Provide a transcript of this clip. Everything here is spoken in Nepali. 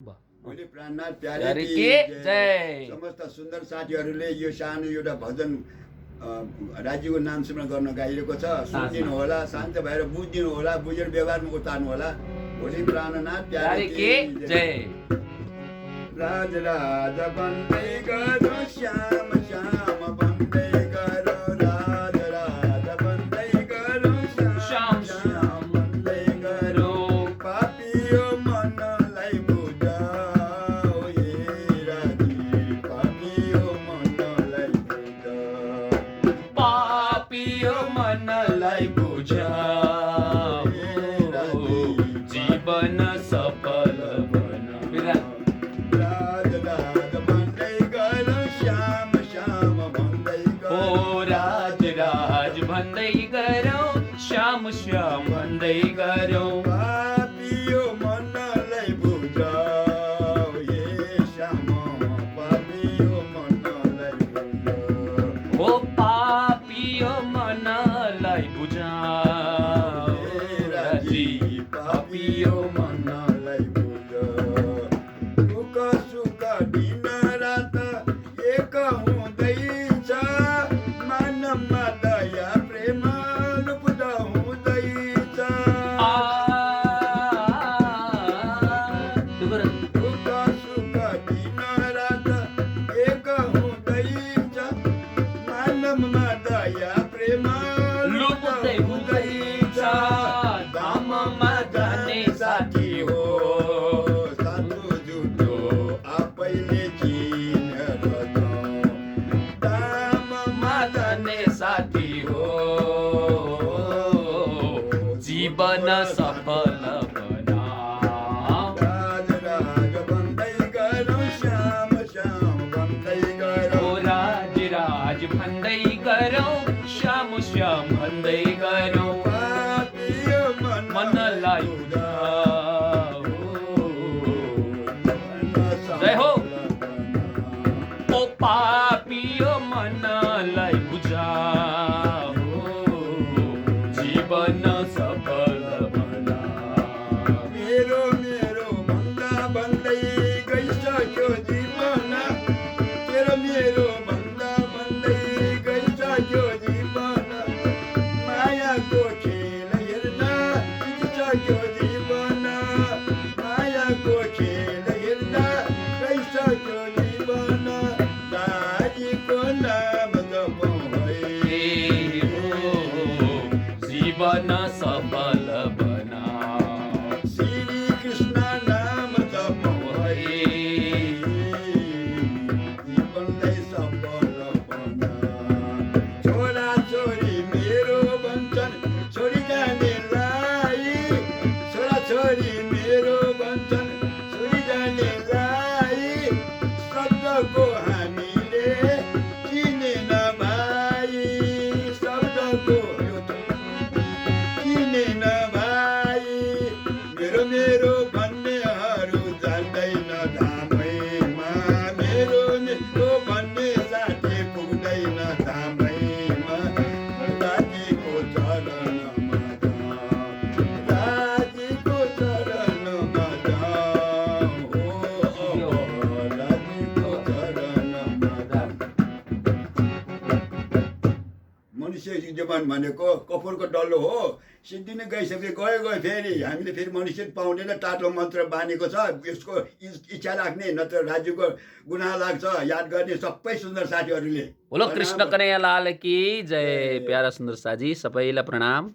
भोलि प्राणनाथ प्यारे प्यारे की की जय। समस्त सुन्दर साथीहरूले यो सानो एउटा भजन राज्यको नाम स्मरण गर्न गाइरहेको छ। सुनिदिनु होला, शान्त भएर बुझिदिनु होला, बुझेर व्यवहारमा उतार्नु होला। भोलि प्राणनाथ प्यारे की जय। राज राज बन्दै गरो श्याम श्याम बन्दै गरो राज राज बन्दै गरो श्याम श्याम बन्दै गरो पापियो मनलाई बुझाओ हे राजी पापियो मनलाई बुझाओ पापियो मनलाई बुझाओ जीवन सफल बना। राज राज बन्दै गरो श्याम श्याम बन्दै गरो ओ राज राज भन्दै गरौ श्याम श्याम भन्दै गरौ पापियो मनलाई बुझाओ हे श्याम पापियो मनलाई बुझाओ ओ पापियो मनलाई बुझाओ राजी पापियो मनलाई बुझाओ दुःख सुख दिन रात एक हुँदैछ मानवमा दया प्रेम लुप्त हुँदैछ दुःख सुख दिन रात एक हुँदैछ मानवमा दया प्रेम लुप्तै हुँदैछ धाममा जाने साथी हो साधु जुटो आफैले चिनेर जाऊ धाममा जाने साथी हो जीवन सफल बना। राज राज बन्दै गरौँ श्याम श्याम बन्दै गरौँ ओ राज राज भन्दै गरौ श्याम श्याम भन्दै गरौ पापियो मनलाई बुझाओ। जय हो। ओ पापियो मनलाई बुझाओ जीवन सफल बना। मेरो मेरो भन्दा भन्दै गइसक्यो जीवन तेरो मेरो भन्दा भन्दै गइसक्यो जीवन मायाको खेल हेर्न बितिसक्यो जीवन मायाको खेल हेर्न गइसक्यो जीवन दारीको नाम जपौँ है जीवन सफल बना। श्री कृष्ण नाम जपौँ है जीवनलाई सफल बना। छोरा छोरी मेरो भन्छन् छोरी जानेलाई छोरा छोरी मेरो भन्छन् छोरी जानेलाई शब्दको हामीले चिनेन भाइ शब्दको चिनेन भाइ मेरो मेरो भन्नेहरू जान्दैन धामैमा मेरो मेरो भन्ने साथी पुग्दैन धामैमा दाजीको चरणमा जाऊ दाजीको चरणमा जाऊ हो दाजीको चरणमा जाऊ। मनुष्य जीवन भनेको कपुरको डल्लो हो सिद्धिने गइसके गयो फेरि हामीले फेरि मनुष्य पाउँदैन टाटो मन्त्र बानेको छ यसको इच्छा राख्ने नत्र राज्यको गुनाह लाग्छ याद गर्ने सबै सुन्दर साथीहरूले बोलो कृष्ण कन्हैया लाल की जय। प्यारा सुन्दर साजी सबैलाई प्रणाम।